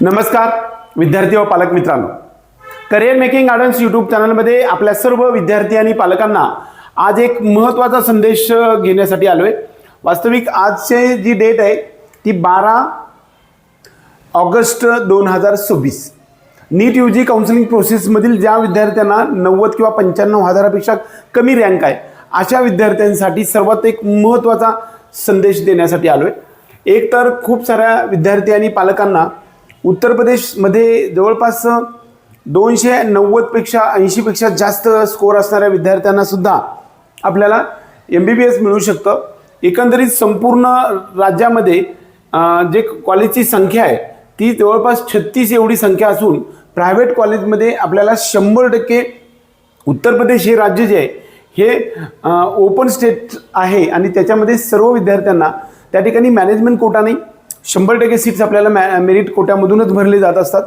नमस्कार विद्यार्थी व पालक मित्रांनो, करिअर मेकिंग गार्डन्स यूट्यूब चॅनलमध्ये आपल्या सर्व विद्यार्थी आणि पालकांना आज एक महत्त्वाचा संदेश घेण्यासाठी आलो आहे। वास्तविक आजची जी डेट आहे ती 12 ऑगस्ट 2026। नीट यूजी काउन्सिलिंग प्रोसेसमधील ज्या विद्यार्थ्यांना 90 किंवा 95 हजारापेक्षा कमी रँक आहे अशा विद्यार्थ्यांसाठी सर्वात एक महत्त्वाचा संदेश देण्यासाठी आलो आहे। एक तर खूप साऱ्या विद्यार्थी आणि पालकांना उत्तर प्रदेशमध्ये जवळपास 290 पेक्षा 80 पेक्षा जास्त स्कोर असणाऱ्या विद्यार्थ्यांना सुद्धा आपल्याला MBBS मिळू शकतं। एकंदरीत संपूर्ण राज्यामध्ये जे कॉलेजची संख्या आहे ती जवळपास 36 एवढी संख्या असून प्रायव्हेट कॉलेजमध्ये आपल्याला 100% उत्तर प्रदेश हे राज्य जे आहे हे ओपन स्टेट आहे आणि त्याच्यामध्ये सर्व विद्यार्थ्यांना त्या ठिकाणी मॅनेजमेंट कोटा नाही, 100% सीट्स आपल्याला मेरिट कोट्यामधूनच भरले जात असतात।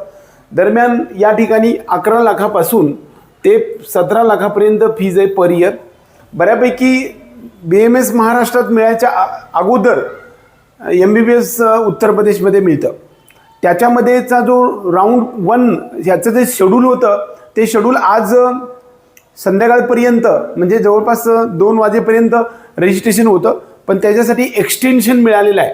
दरम्यान या ठिकाणी 11 लाखापासून ते 17 लाखापर्यंत फीज आहे पर इयर। बऱ्यापैकी BMS महाराष्ट्रात मिळायच्या अगोदर MBBS उत्तर प्रदेशमध्ये मिळतं। त्याच्यामध्येचा जो राऊंड 1 ह्याचं जे शेड्यूल होतं ते शेड्यूल आज संध्याकाळपर्यंत म्हणजे जवळपास 2 वाजेपर्यंत रजिस्ट्रेशन होतं, पण त्याच्यासाठी एक्सटेन्शन मिळालेलं आहे,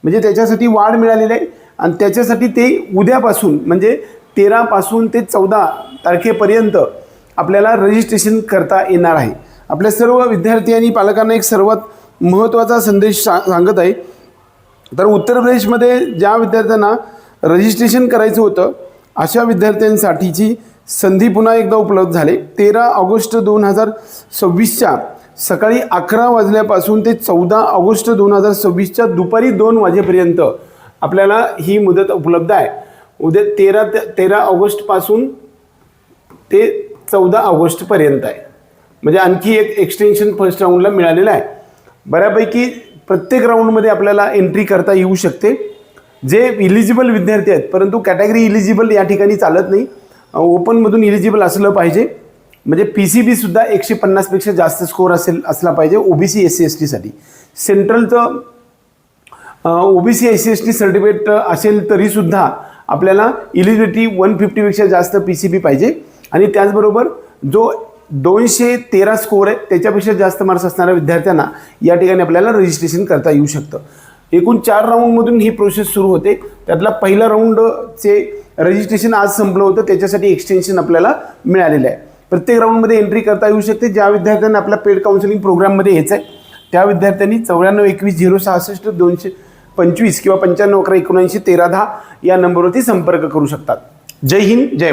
म्हणजे त्याच्यासाठी वाढ मिळालेली आहे आणि त्याच्यासाठी ते उद्यापासून म्हणजे 13 पासून ते 14 तारखेपर्यंत आपल्याला रजिस्ट्रेशन करता येणार आहे। आपल्या सर्व विद्यार्थी आणि पालकांना एक सर्वात महत्त्वाचा संदेश सांगत आहे। तर उत्तर प्रदेशमध्ये ज्या विद्यार्थ्यांना रजिस्ट्रेशन करायचं होतं अशा विद्यार्थ्यांसाठीची संधी पुन्हा एकदा उपलब्ध झाली। 13 ऑगस्ट 2026च्या सकाळी 11 वाजल्यापासून ते 14 ऑगस्ट 2026च्या दुपारी 2 वाजेपर्यंत आपल्याला ही मुदत उपलब्ध आहे। उद्या 13 ऑगस्टपासून ते 14 ऑगस्टपर्यंत आहे, म्हणजे आणखी एक एक्सटेन्शन फर्स्ट राऊंडला मिळालेलं आहे। बऱ्यापैकी प्रत्येक राऊंडमध्ये आपल्याला एंट्री करता येऊ शकते। जे इलिजिबल विद्यार्थी आहेत, परंतु कॅटेगरी इलिजिबल या ठिकाणी चालत नाही, ओपनमधून इलिजिबल असलं पाहिजे, म्हणजे PCB सुद्धा 150 पेक्षा जास्त स्कोर असला पाहिजे OBC SC ST साठी। सेंट्रलचं OBC SC ST सर्टिफिकेट असेल तरीसुद्धा आपल्याला इलिजिबिलिटी 150 पेक्षा जास्त PCB पाहिजे आणि त्याचबरोबर जो 213 स्कोर आहे त्याच्यापेक्षा जास्त मार्क्स असणाऱ्या विद्यार्थ्यांना या ठिकाणी आपल्याला रजिस्ट्रेशन करता येऊ शकतं। एकूण 4 राऊंडमधून ही प्रोसेस सुरू होते। त्यातला पहिला राऊंडचे रजिस्ट्रेशन आज संपलं होतं, त्याच्यासाठी एक्सटेन्शन आपल्याला मिळालेलं आहे। प्रत्येक राऊंडमध्ये एंट्री करता येऊ शकते। ज्या विद्यार्थ्यांना आपल्या पेड काउन्सिलिंग प्रोग्राममध्ये यायचं आहे त्या विद्यार्थ्यांनी 94 21 066 225 किंवा 95 11 79 13 10 या नंबरवरती संपर्क करू शकतात। जय हिंद, जय महाराष्ट्र।